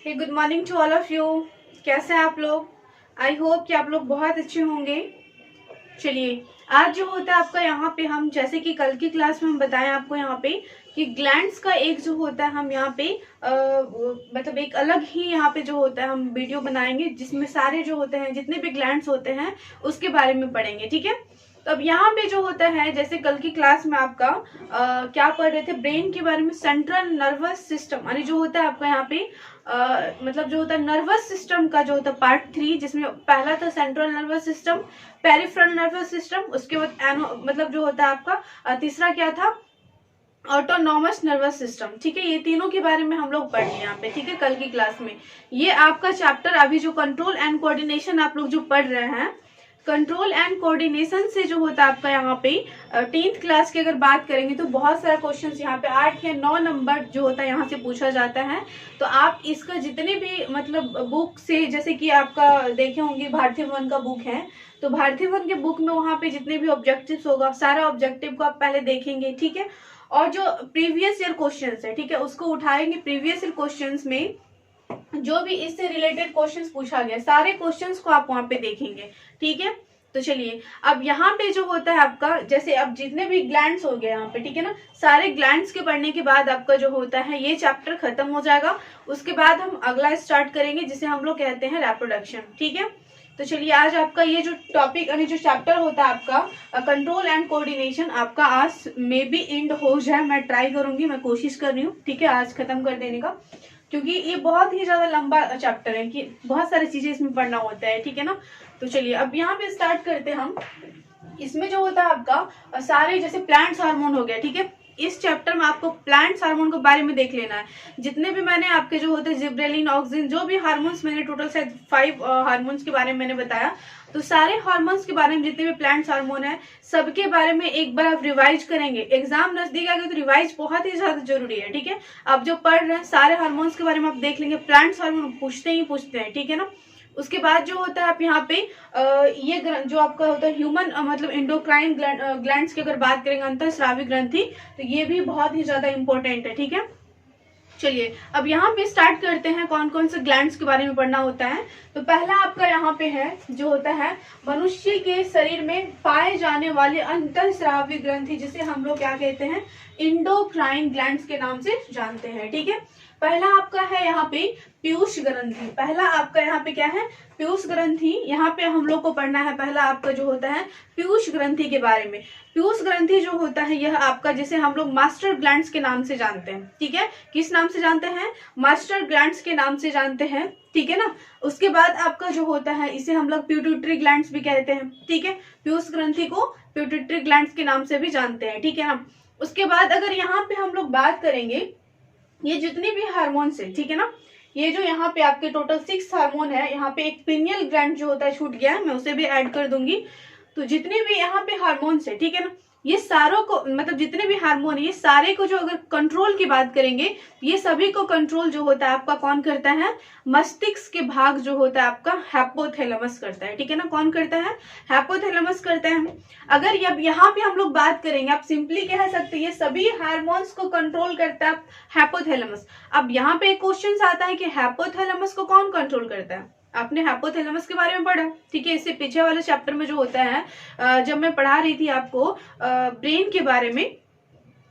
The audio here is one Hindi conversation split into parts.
Hey good morning to all of you. कैसे हैं आप लोग? आई होप कि आप लोग बहुत अच्छे होंगे। चलिए, आज जो होता है आपका यहाँ पे हम जैसे कि कल की क्लास में हम बताएं आपको यहाँ पे कि ग्लैंड्स का एक जो होता है हम यहाँ पे मतलब एक अलग ही यहाँ पे जो होता है हम वीडियो बनाएंगे जिसमें सारे जो होते हैं जितने भी ग्लैंड्स होते हैं उसके बारे में पढ़ेंगे। ठीक है, तो अब यहाँ पे जो होता है जैसे कल की क्लास में आपका क्या पढ़ रहे थे, ब्रेन के बारे में। सेंट्रल नर्वस सिस्टम यानी जो होता है आपका यहाँ पे मतलब जो होता है नर्वस सिस्टम का जो होता है पार्ट 3, जिसमें पहला था central nervous system, peripheral nervous system, उसके बाद मतलब जो होता है आपका तीसरा क्या था, ऑटोनॉमस नर्वस सिस्टम। ठीक है, ये तीनों के बारे में हम लोग पढ़ रहे हैं यहाँ पे। ठीक है, कल की क्लास में ये आपका चैप्टर अभी जो कंट्रोल एंड कोऑर्डिनेशन आप लोग जो पढ़ रहे हैं, कंट्रोल एंड कोऑर्डिनेशन से जो होता है आपका यहाँ पे 10th क्लास की अगर बात करेंगे तो बहुत सारा क्वेश्चंस यहाँ पे 8 या 9 नंबर जो होता है यहाँ से पूछा जाता है। तो आप इसका जितने भी मतलब बुक से, जैसे कि आपका देखे होंगे भारतीय वन का बुक है, तो भारतीय वन के बुक में वहाँ पे जितने भी ऑब्जेक्टिव्स होगा सारा ऑब्जेक्टिव को आप पहले देखेंगे। ठीक है, और जो प्रीवियस ईयर क्वेश्चंस है, ठीक है, उसको उठाएंगे। प्रीवियस ईयर क्वेश्चंस में जो भी इससे रिलेटेड क्वेश्चंस पूछा गया सारे क्वेश्चंस को आप वहां पे देखेंगे। ठीक है, तो चलिए अब यहाँ पे जो होता है आपका जैसे अब जितने भी ग्लैंड्स हो गए यहाँ पे, ठीक है ना, सारे ग्लैंड्स के पढ़ने के बाद आपका जो होता है ये चैप्टर खत्म हो जाएगा। उसके बाद हम अगला स्टार्ट करेंगे जिसे हम लोग कहते हैं रिप्रोडक्शन। ठीक है, तो चलिए आज आपका ये जो टॉपिक यानी जो चैप्टर होता है आपका कंट्रोल एंड कोऑर्डिनेशन आपका आज मे बी एंड हो जाए। मैं ट्राई करूंगी, मैं कोशिश कर रही हूँ। ठीक है, आज खत्म कर देने का, क्योंकि ये बहुत ही ज्यादा लंबा चैप्टर है कि बहुत सारी चीजें इसमें पढ़ना होता है। ठीक है ना, तो चलिए अब यहाँ पे स्टार्ट करते हैं हम। इसमें जो होता है आपका सारे जैसे प्लांट्स हार्मोन हो गया। ठीक है, इस चैप्टर में आपको प्लांट्स हार्मोन के बारे में देख लेना है। जितने भी मैंने आपके जो होते हैं जिब्रेलिन, ऑक्सिन, जो भी हार्मोन्स मैंने टोटल शायद 5 हार्मोन्स के बारे में मैंने बताया, तो सारे हार्मोन्स के बारे में जितने भी प्लांट्स हार्मोन है सबके बारे में एक बार आप रिवाइज करेंगे। एग्जाम नजदीक आ गए तो रिवाइज बहुत ही ज्यादा जरूरी है। ठीक है, आप जो पढ़ रहे हैं सारे हार्मोन्स के बारे में आप देख लेंगे। प्लांट्स हार्मोन पूछते ही पूछते हैं। ठीक है ना, उसके बाद जो होता है आप यहाँ पे ये जो आपका होता है ह्यूमन मतलब इंडोक्राइन ग्लैंड्स की अगर बात करेंगे, अंतःस्रावी ग्रंथि, तो ये भी बहुत ही ज्यादा इंपॉर्टेंट है। ठीक है, चलिए अब यहाँ पे स्टार्ट करते हैं कौन कौन से ग्लैंड्स के बारे में पढ़ना होता है। तो पहला आपका यहाँ पे है जो होता है मनुष्य के शरीर में पाए जाने वाले अंतःस्रावी ग्रंथि, जिसे हम लोग क्या कहते हैं, इंडोक्राइन ग्लैंड्स के नाम से जानते हैं। ठीक है, पहला आपका है यहाँ पे पीयूष ग्रंथि। पहला आपका यहाँ पे क्या है, पीयूष ग्रंथि। यहाँ पे हम लोग को पढ़ना है पहला आपका जो होता है पीयूष ग्रंथि के बारे में। पीयूष ग्रंथि जो होता है यह आपका जिसे हम लोग मास्टर ग्लैंड्स के नाम से जानते हैं। ठीक है, किस नाम से जानते हैं, मास्टर ग्लैंड्स के नाम से जानते हैं। ठीक है ना, उसके बाद आपका जो होता है इसे हम लोग पिट्यूटरी ग्लैंड्स भी कहते हैं। ठीक है, पीयूष ग्रंथि को पिट्यूटरी ग्लैंड्स के नाम से भी जानते हैं। ठीक है ना, उसके बाद अगर यहाँ पे हम लोग बात करेंगे ये जितने भी हार्मोन्स है, ठीक है ना, ये जो यहाँ पे आपके टोटल 6 हार्मोन है, यहाँ पे एक पिनियल ग्लैंड जो होता है छूट गया है, मैं उसे भी ऐड कर दूंगी। तो जितने भी यहाँ पे हार्मोन्स है, ठीक है ना, ये सारों को मतलब जितने भी हार्मोन है ये सारे को जो अगर कंट्रोल की बात करेंगे तो ये सभी को कंट्रोल जो होता है आपका कौन करता है, मस्तिष्क के भाग जो होता है आपका हाइपोथैलेमस करता है। ठीक है ना, कौन करता है, हाइपोथैलेमस करता है। अगर अब यहाँ पे हम लोग बात करेंगे, आप सिंपली कह सकते हैं ये सभी हार्मोन्स को कंट्रोल करता है हाइपोथैलेमस। अब यहाँ पे एक क्वेश्चन आता है कि हाइपोथैलेमस को कौन कंट्रोल करता है। आपने हाइपोथैलेमस के बारे में पढ़ा, ठीक है, इससे पीछे वाले चैप्टर में जो होता है जब मैं पढ़ा रही थी आपको ब्रेन के बारे में,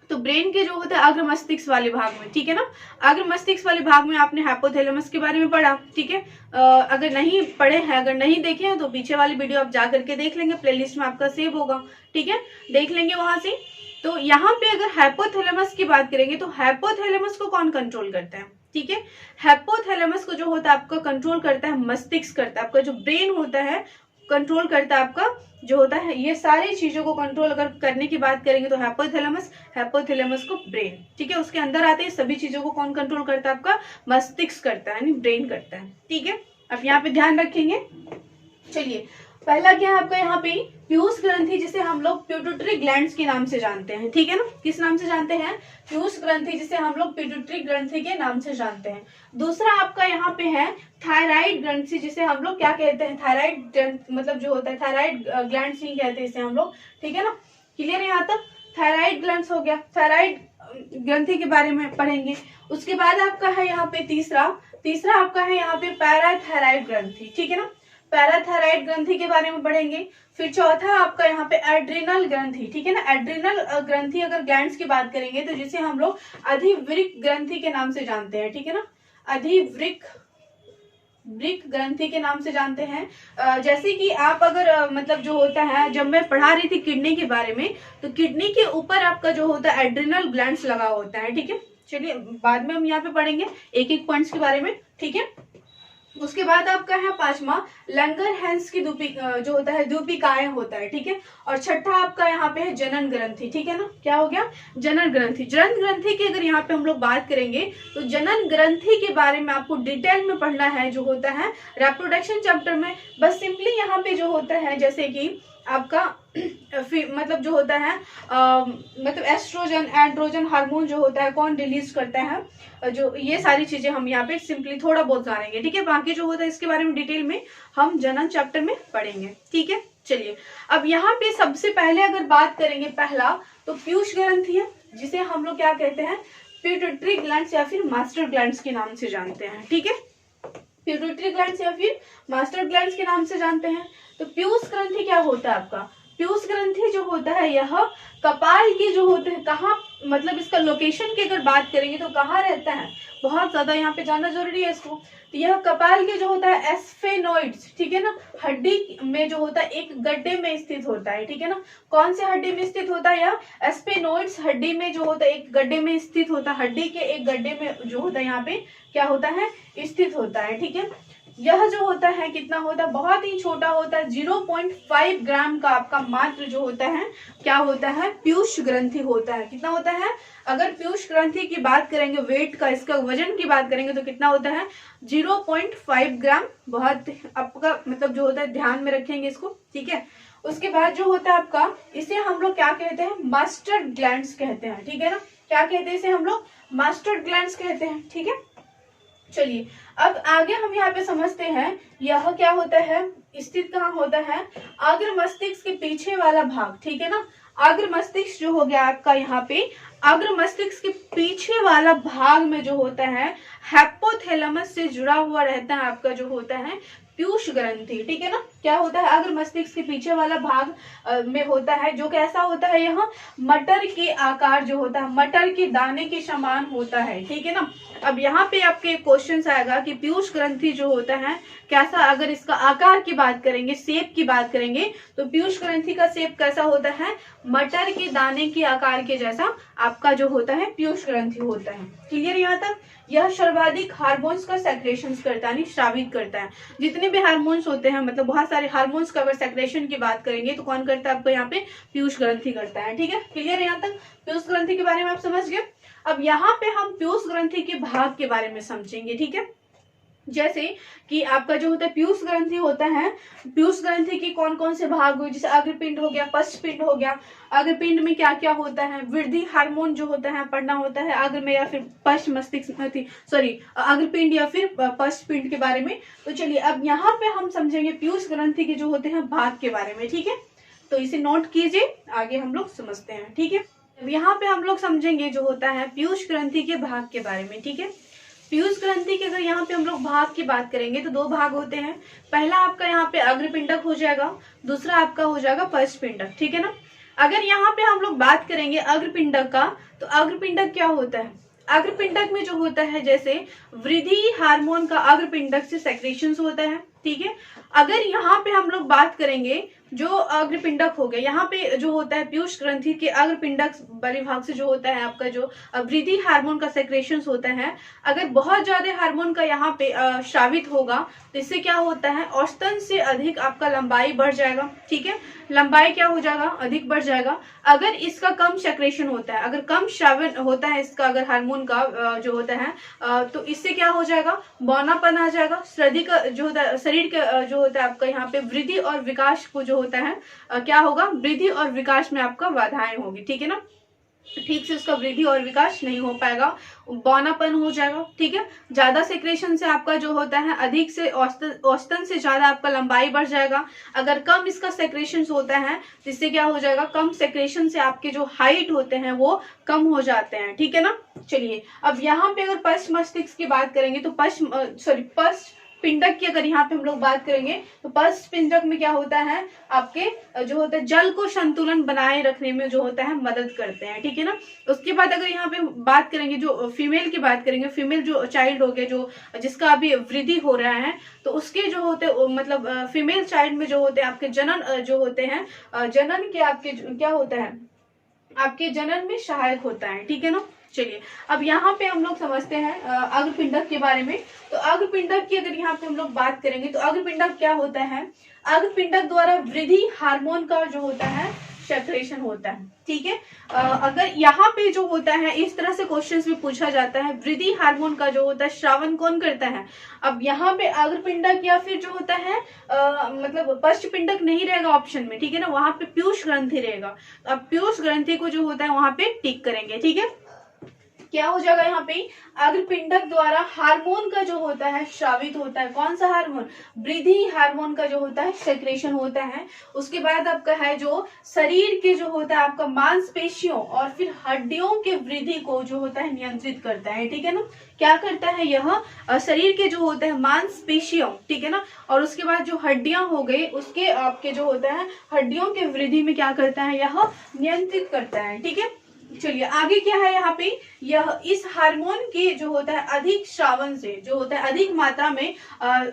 तो ब्रेन के जो होता है अग्र मस्तिष्क वाले भाग में, ठीक है ना, अग्र मस्तिष्क वाले भाग में आपने हाइपोथैलेमस के बारे में पढ़ा। ठीक है, अगर नहीं पढ़े हैं, अगर नहीं देखे हैं तो पीछे वाली वीडियो आप जा करके देख लेंगे, प्लेलिस्ट में आपका सेव होगा। ठीक है, देख लेंगे वहां से। तो यहाँ पे अगर हाइपोथैलेमस की बात करेंगे तो हाइपोथैलेमस को कौन कंट्रोल करता है, ठीक है, हाइपोथैलेमस को जो होता है आपका कंट्रोल करता है मस्तिष्क करता है, आपका जो ब्रेन होता है कंट्रोल करता है आपका जो होता है ये सारी चीजों को कंट्रोल अगर करने की बात करेंगे तो हाइपोथैलेमस, हाइपोथैलेमस को ब्रेन, ठीक है, उसके अंदर आते हैं सभी चीजों को कौन कंट्रोल करता है, आपका मस्तिष्क करता है यानी ब्रेन करता है। ठीक है, अब यहाँ पे ध्यान रखेंगे। चलिए पहला क्या है आपका यहाँ पे पीयूष ग्रंथि, जिसे हम लोग पिट्यूटरी ग्लैंड्स के नाम से जानते हैं। ठीक है ना, किस नाम से जानते हैं, पीयूष ग्रंथि, जिसे हम लोग पिट्यूटरी ग्रंथि के नाम से जानते हैं। दूसरा आपका यहाँ पे है थायराइड ग्रंथि, जिसे हम लोग क्या कहते हैं, थायराइड मतलब जो होता है थायराइड ग्लैंड्स ही कहते हैं इसे हम लोग। ठीक है ना, क्लियर है यहाँ तक, थायराइड ग्लैंड्स हो गया, थायराइड ग्रंथि के बारे में पढ़ेंगे। उसके बाद आपका है यहाँ पे तीसरा तीसरा आपका है यहाँ पे पैराथायराइड ग्रंथि, ठीक है ना, पैराथायराइड ग्रंथि के बारे में पढ़ेंगे। फिर चौथा आपका यहाँ पे एड्रिनल ग्रंथि, ठीक है ना, एड्रिनल ग्रंथि अगर ग्लैंड्स की बात करेंगे तो जिसे हम लोग अधिवृक्क ग्रंथि के नाम से जानते हैं, ठीक है ना, अधिवृक्क ग्रंथि के नाम से जानते हैं। जैसे कि आप अगर मतलब जो होता है, जब मैं पढ़ा रही थी किडनी के बारे में, तो किडनी के ऊपर आपका जो होता है एड्रिनल ग्लैंड्स लगा होता है, ठीक है। चलिए बाद में हम यहाँ पे पढ़ेंगे एक एक पॉइंट्स के बारे में, ठीक है। उसके बाद आपका है पांचवा लंगरहैंस की जो होता है द्वीपिकाएं होता है, ठीक है। और छठा आपका यहाँ पे है जनन ग्रंथि, ठीक है ना, क्या हो गया, जनन ग्रंथि। जनन ग्रंथि की अगर यहाँ पे हम लोग बात करेंगे तो जनन ग्रंथि के बारे में आपको डिटेल में पढ़ना है, जो होता है रिप्रोडक्शन चैप्टर में। बस सिंपली यहाँ पे जो होता है जैसे कि आपका मतलब जो होता है मतलब एस्ट्रोजन एंड्रोजन हार्मोन जो होता है कौन रिलीज करता है, जो ये सारी चीजें हम यहाँ पे सिंपली थोड़ा बहुत जानेंगे, ठीक है। बाकी जो होता है इसके बारे में डिटेल में हम जनन चैप्टर में पढ़ेंगे, ठीक है। चलिए अब यहाँ पे सबसे पहले अगर बात करेंगे पहला तो पीयूष ग्रंथि है, जिसे हम लोग क्या कहते हैं, पिट्यूटरी ग्लैंड्स या फिर मास्टर ग्लैंड्स के नाम से जानते हैं, ठीक है। पिट्यूटरी ग्लैंड्स या फिर मास्टर ग्लैंड्स के नाम से जानते हैं। तो पीयूष ग्रंथि क्या होता है आपका, पीयूष ग्रंथि जो होता है यह कपाल की जो होते हैं कहाँ, मतलब इसका लोकेशन की अगर बात करेंगे तो कहाँ रहता है, बहुत ज्यादा यहाँ पे जानना जरूरी है इसको। तो यह कपाल के जो होता है एस्फेनोइड्स, ठीक है ना, हड्डी में जो होता है एक गड्ढे में स्थित होता है, ठीक है ना। कौन से हड्डी में स्थित होता है, यह एस्फेनोइड्स हड्डी में जो होता है एक गड्ढे में स्थित होता है, हड्डी के एक गड्ढे में जो होता है यहाँ पे क्या होता है, स्थित होता है, ठीक है। यह जो होता है कितना होता है, बहुत ही छोटा होता है, 0.5 ग्राम का आपका मात्र जो होता है क्या होता है, पीयूष ग्रंथि होता है। कितना होता है, अगर पीयूष ग्रंथि की बात करेंगे वेट का, इसका वजन की बात करेंगे तो कितना होता है, 0.5 ग्राम। बहुत आपका मतलब जो होता है ध्यान में रखेंगे इसको, ठीक है। उसके बाद जो होता है आपका, इसे हम लोग क्या कहते हैं, मास्टर ग्लैंड्स कहते हैं, ठीक है ना, क्या कहते हैं इसे हम लोग, मास्टर ग्लैंड्स कहते हैं, ठीक है। चलिए अब आगे हम यहाँ पे समझते हैं यह क्या होता है, स्थित कहाँ होता है, अग्र मस्तिष्क के पीछे वाला भाग, ठीक है ना। अग्र मस्तिष्क जो हो गया आपका यहाँ पे, अग्र मस्तिष्क के पीछे वाला भाग में जो होता है हाइपोथैलेमस से जुड़ा हुआ रहता है आपका जो होता है पीयूष ग्रंथि, ठीक है ना। क्या होता है, अग्र मस्तिष्क के पीछे वाला भाग में होता है, जो कैसा होता है, यह मटर के आकार जो होता है, मटर के दाने के समान होता है, ठीक है ना। अब यहाँ पे आपके क्वेश्चन आएगा कि पीयूष ग्रंथि जो होता है कैसा, अगर इसका आकार की बात करेंगे, शेप की बात करेंगे तो पीयूष ग्रंथि का शेप कैसा होता है, मटर के दाने के आकार के जैसा आपका जो होता है पीयूष ग्रंथि होता है। क्लियर यहाँ तक। यह सर्वाधिक हार्मोन्स का सेक्रेशन करता है, स्रावित करता है। जितने भी हार्मोन्स होते हैं, मतलब बहुत सारे हार्मोन्स का अगर सेक्रेशन की बात करेंगे तो कौन करता है आपको यहाँ पे, पीयूष ग्रंथि करता है, ठीक है। क्लियर यहाँ तक, पीयूष ग्रंथि के बारे में आप समझ गए। अब यहाँ पे हम पीयूष ग्रंथि के भाग के बारे में समझेंगे, ठीक है। जैसे कि आपका जो होता है पीयूष ग्रंथि होता है, पीयूष ग्रंथि के कौन कौन से भाग हुए, जैसे अग्रपिंड हो गया, पश्चपिंड हो गया। अग्रपिंड में क्या क्या होता है, वृद्धि हार्मोन जो होता है पढ़ना होता है अग्र में, या फिर पश्च मस्तिष्क सॉरी अग्रपिंड या फिर पश्चपिंड के बारे में। तो चलिए अब यहाँ पे हम समझेंगे पीयूष ग्रंथि के जो होते हैं भाग के बारे में, ठीक है। तो इसे नोट कीजिए, आगे हम लोग समझते हैं, ठीक है। यहाँ पे हम लोग समझेंगे जो होता है पीयूष ग्रंथि के भाग के बारे में, ठीक है। पीयूष ग्रंथि के अगर यहाँ पे हम लोग भाग की बात करेंगे तो दो भाग होते हैं। पहला आपका यहाँ पे अग्रपिंडक हो जाएगा, दूसरा आपका हो जाएगा पश्चपिंडक, ठीक है ना। अगर यहाँ पे हम लोग बात करेंगे अग्रपिंडक का, तो अग्रपिंडक क्या होता है, अग्रपिंडक में जो होता है जैसे वृद्धि हार्मोन का अग्रपिंडक से सेक्रेशंस होता है, ठीक है। अगर यहाँ पे हम लोग बात करेंगे जो अग्रपिंडक हो गया, यहाँ पे जो होता है पीयूष ग्रंथि के अग्रपिंडक बड़े भाग से जो होता है आपका जो वृद्धि हार्मोन का सेक्रेशंस होता है। अगर बहुत ज्यादा हार्मोन का यहाँ पे स्रावित होगा तो इससे क्या होता है, औसतन से अधिक आपका लंबाई बढ़ जाएगा, ठीक है। लंबाई क्या हो जाएगा, अधिक बढ़ जाएगा। अगर इसका कम सेक्रेशन होता है, अगर कम श्रावण होता है इसका, अगर हार्मोन का जो होता है तो इससे क्या हो जाएगा, बौनापन आ जाएगा। शरीर का जो होता है आपका यहाँ पे वृद्धि और विकास को जो होता है क्या होगा, वृद्धि और विकास में आपका बाधाएं होगी, ठीक है ना। ठीक से उसका वृद्धि और विकास नहीं हो पाएगा, बौनापन हो जाएगा। ठीक है, ज्यादा सेक्रेशन से आपका जो होता है अधिक से औसतन से ज्यादा आपका लंबाई बढ़ जाएगा। अगर कम इसका सेक्रेशन होता है जिससे क्या हो जाएगा, कम सेक्रेशन से आपके जो हाइट होते हैं वो कम हो जाते हैं। ठीक है ना। चलिए अब यहाँ पे अगर पश्च मस्तिष्क की बात करेंगे तो पश्च पिंडक की अगर यहाँ पे हम लोग बात करेंगे तो पश्च पिंडक में क्या होता है, आपके जो होता है जल को संतुलन बनाए रखने में जो होता है मदद करते हैं। ठीक है ना। उसके बाद अगर यहाँ पे बात करेंगे, जो फीमेल की बात करेंगे, फीमेल जो चाइल्ड हो गया, जो जिसका अभी वृद्धि हो रहा है, तो उसके जो होते मतलब फीमेल चाइल्ड में जो होते हैं आपके जनन जो होते हैं, जनन के आपके क्या होता है, आपके जनन में सहायक होता है। ठीक है ना। चलिए अब यहाँ पे हम लोग समझते हैं अग्रपिंडक के बारे में। तो अग्रपिंडक की अगर यहाँ पे हम लोग बात करेंगे तो अग्रपिंडक क्या होता है, अग्रपिंडक द्वारा वृद्धि हार्मोन का जो होता है सेक्रेशन होता है। ठीक है, अगर यहाँ पे जो होता है इस तरह से क्वेश्चंस में पूछा जाता है, वृद्धि हार्मोन का जो होता है श्रावण कौन करता है। अब यहाँ पे अग्रपिंडक या फिर जो होता है मतलब पश्च पिंडक नहीं रहेगा ऑप्शन में। ठीक है ना, वहां पे पीयूष ग्रंथि रहेगा। अब पीयूष ग्रंथि को जो होता है वहां पे टिक करेंगे। ठीक है, क्या हो जाएगा यहाँ पे, अग्रपिंडक द्वारा हार्मोन का जो होता है श्रावित होता है। कौन सा हार्मोन, वृद्धि हार्मोन का जो होता है सेक्रेशन होता है। उसके बाद आपका है जो शरीर के जो होता है आपका मांसपेशियों और फिर हड्डियों के वृद्धि को जो होता है नियंत्रित करता है। ठीक है ना, क्या करता है यह, शरीर के जो होते हैं मांसपेशियों, ठीक है ना, और उसके बाद जो हड्डियां हो गई उसके आपके जो होता है हड्डियों के वृद्धि में क्या करता है, यह नियंत्रित करता है। ठीक है। चलिए आगे क्या है यहाँ पे, यह इस हार्मोन के जो होता है अधिक श्रावण से जो होता है अधिक मात्रा में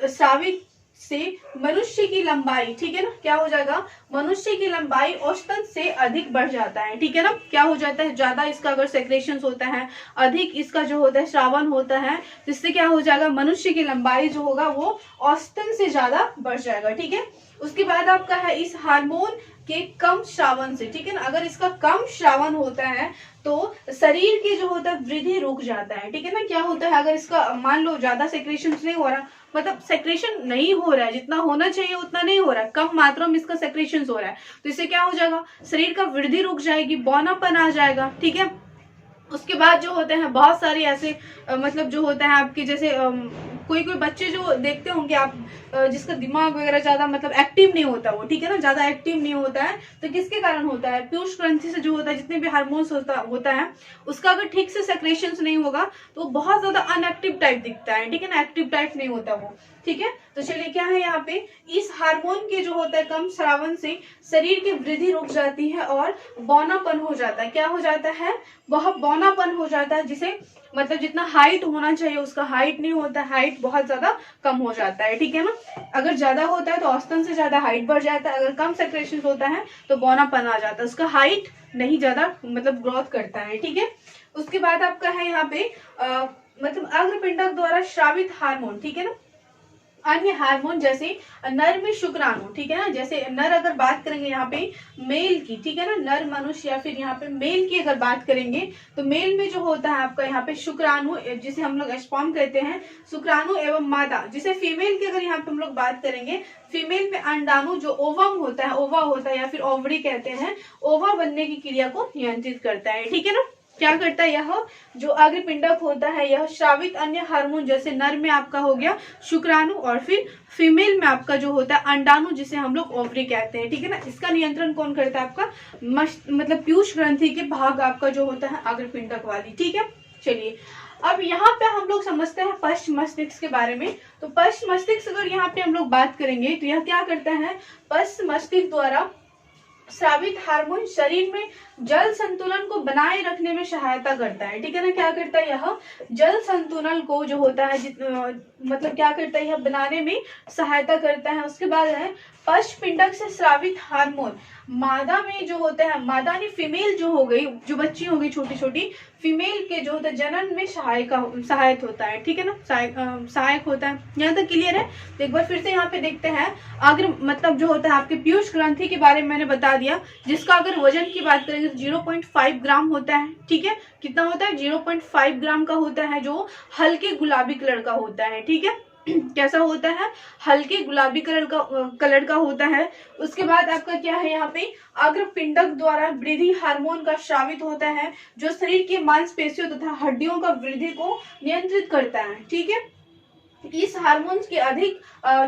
श्रावित से मनुष्य की लंबाई, ठीक है ना, क्या हो जाएगा, मनुष्य की लंबाई औसतन से अधिक बढ़ जाता है। ठीक है ना, क्या हो जाता है, ज्यादा इसका अगर सेक्रेशन होता है, अधिक इसका जो होता है श्रावण होता है, जिससे क्या हो जाएगा, मनुष्य की लंबाई जो होगा वो औसतन से ज्यादा बढ़ जाएगा। ठीक है। उसके बाद आपका है इस हार्मोन के कम श्रावण से, ठीक है ना, अगर इसका कम श्रावण होता है तो शरीर के जो होता है वृद्धि रुक जाता है। ठीक है ना, क्या होता है, अगर इसका मान लो ज्यादा सेक्रेशन नहीं हो रहा, मतलब सेक्रेशन नहीं हो रहा है, जितना होना चाहिए उतना नहीं हो रहा है, कम मात्रा में इसका सेक्रेशन हो रहा है, तो इससे क्या हो जाएगा, शरीर का वृद्धि रुक जाएगी, बौनापन आ जाएगा। ठीक है। उसके बाद जो होते हैं बहुत सारी ऐसे मतलब जो होता है आपके जैसे कोई कोई बच्चे जो देखते होंगे आप, जिसका दिमाग वगैरह ज्यादा मतलब एक्टिव नहीं होता वो, ठीक है ना, ज्यादा एक्टिव नहीं होता है, तो किसके कारण होता है, पीयूष ग्रंथि से जो होता है जितने भी हार्मोन्स होता है उसका अगर ठीक से सेक्रेशन नहीं होगा तो बहुत ज्यादा अनएक्टिव टाइप दिखता है। ठीक है ना, एक्टिव टाइप नहीं होता वो। ठीक है। तो चलिए क्या है यहाँ पे, इस हार्मोन के जो होता है कम श्रावण से शरीर की वृद्धि रुक जाती है और बौनापन हो जाता है। क्या हो जाता है, वह बौनापन हो जाता है, जिसे मतलब जितना हाइट होना चाहिए उसका हाइट नहीं होता, हाइट बहुत ज्यादा कम हो जाता है। ठीक है ना, अगर ज्यादा होता है तो औसतन से ज्यादा हाइट बढ़ जाता है, अगर कम सेक्रेशन होता है तो बौनापन आ जाता है, उसका हाइट नहीं ज्यादा मतलब ग्रोथ करता है। ठीक है। उसके बाद आपका है यहाँ पे मतलब अग्रपिंडक द्वारा श्रावित हार्मोन, ठीक है ना, अन्य हार्मोन जैसे नर में शुक्राणु, ठीक है ना, जैसे नर अगर बात करेंगे यहाँ पे मेल की, ठीक है ना, नर मनुष्य या फिर यहाँ पे मेल की अगर बात करेंगे तो मेल में जो होता है आपका यहाँ पे शुक्राणु, जिसे हम लोग स्पर्म कहते हैं, शुक्राणु एवं मादा, जिसे फीमेल की अगर यहाँ पे हम लोग बात करेंगे, फीमेल में अंडाणु जो ओवम होता है, ओवा होता है या फिर ओवरी कहते हैं, ओवा बनने की क्रिया को नियंत्रित करता है। ठीक है ना, क्या करता है, यह जो अग्रपिंडक होता है यह श्रावित अन्य हार्मोन जैसे नर में आपका हो गया शुक्राणु और फिर फीमेल में आपका जो होता है अंडाणु जिसे हम लोग ओवरी कहते हैं। ठीक है ना, इसका नियंत्रण कौन करता है, आपका मतलब पीयूष ग्रंथि के भाग आपका जो होता है अग्रपिंडक वाली। ठीक है। चलिए अब यहाँ पे हम लोग समझते हैं पश्च मस्तिष्क के बारे में। तो पश्च मस्तिष्क अगर यहाँ पे हम लोग बात करेंगे तो यह क्या करता है, पश्च मस्तिष्क द्वारा स्रावित हार्मोन शरीर में जल संतुलन को बनाए रखने में सहायता करता है। ठीक है ना, क्या करता है, यह जल संतुलन को जो होता है मतलब क्या करता है, यह बनाने में सहायता करता है। उसके बाद है पश्च पिंडक से स्रावित हार्मोन मादा में जो होता है, मादा ने फीमेल जो हो गई, जो बच्ची हो गई छोटी छोटी, फीमेल के जो होता है जनन में सहायक होता है। ठीक है ना, सहायक होता है। यहाँ तक क्लियर है। तो एक बार फिर से यहाँ पे देखते हैं, अगर मतलब जो होता है आपके पीयूष ग्रंथि के बारे में मैंने बता दिया, जिसका अगर वजन की बात करेंगे तो 0.5 ग्राम होता है। ठीक है, कितना होता है, 0.5 ग्राम का होता है, जो हल्के गुलाबी कलर का होता है। ठीक है, कैसा होता है, हल्के गुलाबी कलर का होता है। उसके बाद आपका क्या है यहाँ पे, अग्रपिंडक द्वारा वृद्धि हार्मोन का स्रावित होता है, जो शरीर के मांसपेशियों तथा हड्डियों का वृद्धि को नियंत्रित करता है। ठीक है, इस हार्मोन्स के अधिक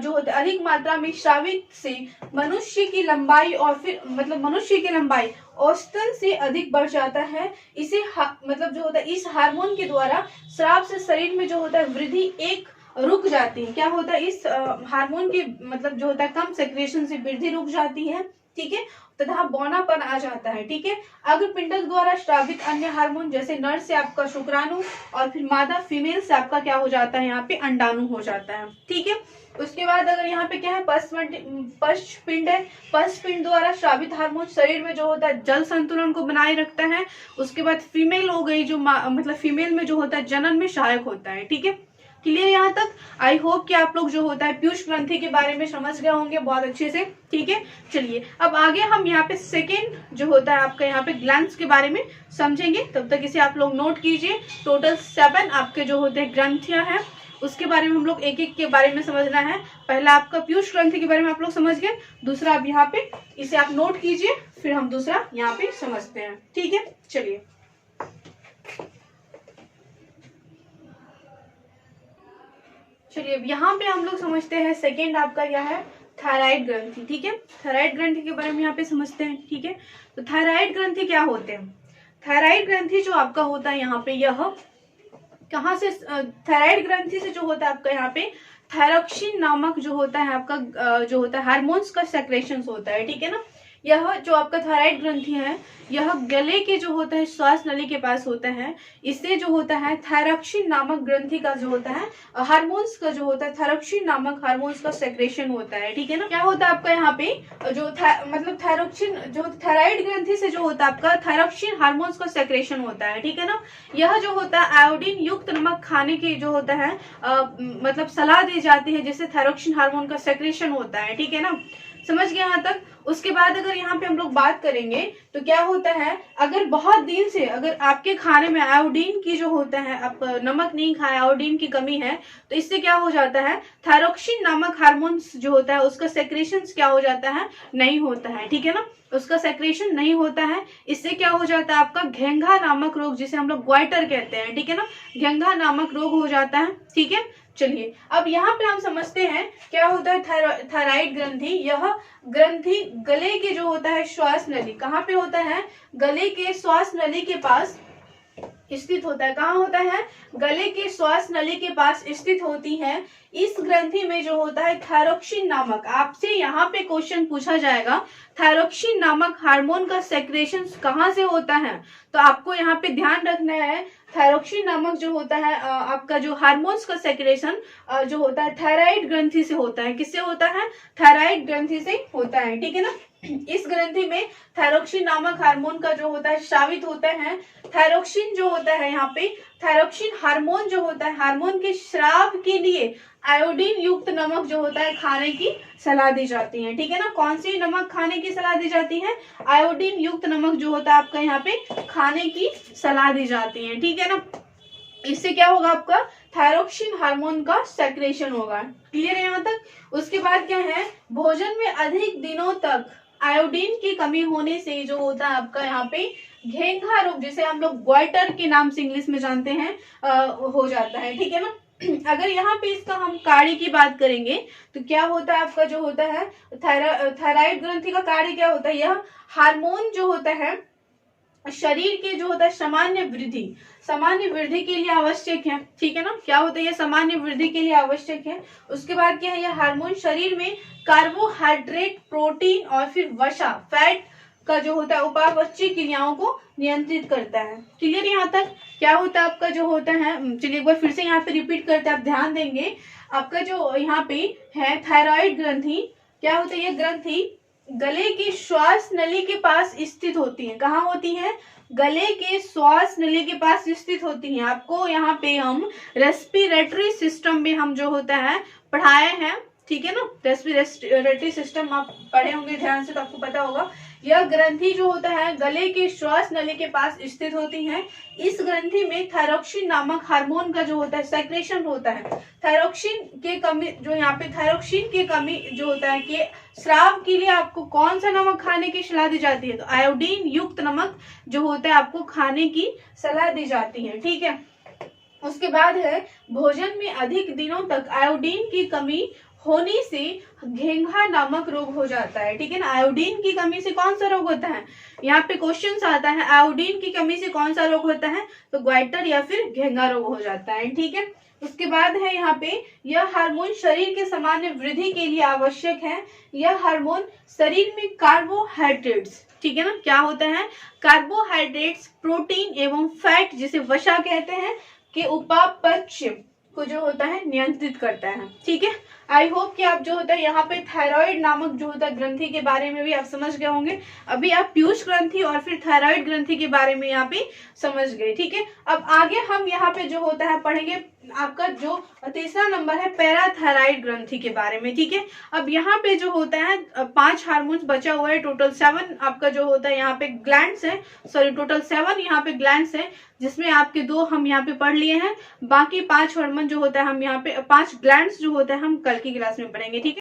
जो होता है अधिक मात्रा में स्रावित से मनुष्य की लंबाई और फिर मतलब मनुष्य की लंबाई औसतन से अधिक बढ़ जाता है। इसे मतलब जो होता है इस हार्मोन के द्वारा स्राव से शरीर में जो होता है वृद्धि एक रुक जाती है। क्या होता है, इस हार्मोन के मतलब जो होता है कम सेक्रेशन से वृद्धि रुक जाती है। ठीक है, तथा बौनापन आ जाता है। ठीक है, अग्रपिंडक द्वारा स्रावित अन्य हार्मोन जैसे नर से आपका शुक्राणु और फिर मादा फीमेल से आपका क्या हो जाता है, यहाँ पे अंडाणु हो जाता है। ठीक है, उसके बाद अगर यहाँ पे क्या है, पश्चपिंड है। पश्चपिंड द्वारा स्रावित हार्मोन शरीर में जो होता है जल संतुलन को बनाए रखता है। उसके बाद फीमेल हो गई जो मतलब फीमेल में जो होता है जनन में सहायक होता है। ठीक है, क्लियर यहाँ तक? आई होप कि आप लोग जो होता है पीयूष ग्रंथि के बारे में समझ गए होंगे बहुत अच्छे से। ठीक है, चलिए अब आगे हम यहाँ पे सेकेंड जो होता है आपका यहाँ पे ग्लैंड्स के बारे में समझेंगे। तब तक इसे आप लोग नोट कीजिए। टोटल 7 आपके जो होते हैं ग्रंथियां हैं, उसके बारे में हम लोग एक एक के बारे में समझना है। पहला आपका पीयूष ग्रंथि के बारे में आप लोग समझ गए, दूसरा अब यहाँ पे इसे आप नोट कीजिए, फिर हम दूसरा यहाँ पे समझते हैं। ठीक है, चलिए अब यहाँ पे हम लोग समझते हैं सेकेंड आपका क्या है, थायराइड ग्रंथि। ठीक है, थायराइड ग्रंथि के बारे में यहाँ पे समझते हैं। ठीक है, तो थायराइड ग्रंथि क्या होते हैं? थायराइड ग्रंथि जो आपका होता है यहाँ पे, यह कहाँ से, थायराइड ग्रंथि से जो होता है आपका यहाँ पे थायरोक्सिन नामक जो होता है आपका जो होता है हार्मोन्स का सेक्रेशन होता है। ठीक है ना, यह जो आपका थायराइड ग्रंथि है यह गले के जो होता है श्वास नली के पास होता है। इससे जो होता है थायरोक्सिन नामक ग्रंथि का जो होता है हार्मोन्स का जो होता है थायरोक्सिन नामक हार्मोन्स का सेक्रेशन होता है। ठीक है ना, क्या होता है आपका यहाँ पे जो मतलब थायरोक्सिन जो थायराइड ग्रंथि से जो होता है आपका थायरोक्सिन हार्मोन्स का सेक्रेशन होता है। ठीक है ना, यह जो होता है आयोडीन युक्त नमक खाने की जो होता है मतलब सलाह दी जाती है, जिससे थायरोक्सिन हार्मोन का सेक्रेशन होता है। ठीक है ना, समझ गए यहाँ तक? उसके बाद अगर यहाँ पे हम लोग बात करेंगे तो क्या होता है, अगर बहुत दिन से अगर आपके खाने में आयोडीन की जो होता है, आप नमक नहीं खाए, आयोडीन की कमी है, तो इससे क्या हो जाता है, थायरोक्सिन नामक हार्मोन्स जो होता है उसका सेक्रेशन क्या हो जाता है, नहीं होता है। ठीक है ना, उसका सेक्रेशन नहीं होता है। इससे क्या हो जाता है आपका घेंघा नामक रोग, जिसे हम लोग ग्वाइटर कहते हैं। ठीक है ना, घेंघा नामक रोग हो जाता है। ठीक है, चलिए अब यहाँ पे हम समझते हैं क्या होता है थायराइड ग्रंथि। यह ग्रंथि गले के जो होता है श्वास नली, कहाँ पे होता है, गले के श्वास नली के पास स्थित होता है। कहाँ होता है, गले के श्वास नली के पास स्थित होती है। इस ग्रंथि में जो होता है थायरोक्सिन नामक, आपसे यहाँ पे क्वेश्चन पूछा जाएगा थायरोक्सिन नामक हार्मोन का सेक्रेशन कहाँ से होता है, तो आपको यहाँ पे ध्यान रखना है थायरोक्सिन नामक जो होता है आपका जो हार्मोन्स का सेक्रेशन जो होता है थायराइड ग्रंथि से होता है। किससे होता है, थायराइड ग्रंथि से होता है। ठीक है ना, इस ग्रंथि में थायरोक्सिन नामक हार्मोन का जो होता है स्रावित होता है। थायरोक्सिन जो होता है यहाँ पे थायरोक्सिन हार्मोन जो होता है, हार्मोन के स्राव के लिए आयोडीन युक्त नमक जो होता है खाने की सलाह दी जाती है। ठीक है ना, कौन सी नमक खाने की सलाह दी जाती है, आयोडीन युक्त नमक जो होता है आपका यहाँ पे खाने की सलाह दी जाती है। ठीक है ना, इससे क्या होगा, आपका थायरोक्सिन हार्मोन का सेक्रेशन होगा। क्लियर है यहाँ तक? उसके बाद क्या है, भोजन में अधिक दिनों तक आयोडीन की कमी होने से जो होता है आपका यहाँ पे घेंघा रोग, जिसे हम लोग ग्वाइटर के नाम से इंग्लिश में जानते हैं, हो जाता है। ठीक है ना, अगर यहाँ पे इसका हम कार्य की बात करेंगे तो क्या होता है आपका जो होता है थायराइड ग्रंथि का कार्य क्या होता है, यह हार्मोन जो होता है शरीर के जो होता है सामान्य वृद्धि के लिए आवश्यक है। ठीक है ना, क्या होता है, ये सामान्य वृद्धि के लिए आवश्यक है। उसके बाद क्या है, यह हार्मोन शरीर में कार्बोहाइड्रेट, प्रोटीन और फिर वसा, फैट का जो होता है उपापचय क्रियाओं को नियंत्रित करता है। क्लियर यहाँ तक? क्या होता है आपका जो होता है, चलिए एक बार फिर से यहाँ पे रिपीट करते हैं, आप ध्यान देंगे। आपका जो यहाँ पे है थायराइड ग्रंथि, क्या होता है, ये ग्रंथि गले की श्वास नली के पास स्थित होती है। कहाँ होती है, गले के श्वास नली के पास स्थित होती है। आपको यहाँ पे हम रेस्पिरेटरी सिस्टम में हम जो होता है पढ़ाए हैं। ठीक है ना, रेस्पिरेटरी सिस्टम आप पढ़े होंगे ध्यान से तो आपको पता होगा। यह ग्रंथि जो होता है गले के श्वास नली के पास स्थित होती है। इस ग्रंथि में थायरोक्सिन नामक हार्मोन का जो होता है सेक्रेशन होता है। थायरोक्सिन की कमी जो यहाँ पे थायरोक्सिन की कमी जो होता है कि स्राव के लिए आपको कौन सा नमक खाने की सलाह दी जाती है, तो आयोडीन युक्त नमक जो होता है आपको खाने की सलाह दी जाती है। ठीक है, उसके बाद है भोजन में अधिक दिनों तक आयोडीन की कमी होने से घेंघा नामक रोग हो जाता है। ठीक है ना, आयोडीन की कमी से कौन सा रोग होता है, यहाँ पे क्वेश्चन आता है आयोडीन की कमी से कौन सा रोग होता है, तो ग्वाइटर या फिर घेंघा रोग हो जाता है। ठीक है, उसके बाद है यहाँ पे यह हार्मोन शरीर के सामान्य वृद्धि के लिए आवश्यक है। यह हार्मोन शरीर में कार्बोहाइड्रेट्स, ठीक है ना, क्या होता है, कार्बोहाइड्रेट्स, प्रोटीन एवं फैट जिसे वसा कहते हैं के उपापचय को जो होता है नियंत्रित करता है। ठीक है, आई होप कि आप जो होता है यहाँ पे थायराइड नामक जो होता है ग्रंथि के बारे में भी आप समझ गए होंगे। अभी आप पीयूष ग्रंथि और फिर थायराइड ग्रंथि के बारे में यहाँ पे समझ गए। ठीक है, अब आगे हम यहाँ पे जो होता है पढ़ेंगे आपका जो तीसरा नंबर है पैराथायराइड ग्रंथि के बारे में। ठीक है, अब यहाँ पे जो होता है 5 हार्मोन्स बचा हुआ है, टोटल 7 आपका जो होता है यहाँ पे ग्लैंड्स है, सॉरी टोटल 7 यहाँ पे ग्लैंड्स है, जिसमें आपके 2 हम यहाँ पे पढ़ लिए हैं, बाकी 5 हार्मोन जो होता है हम यहाँ पे 5 ग्लैंड्स जो होता है हम कल की क्लास में पढ़ेंगे। ठीक है।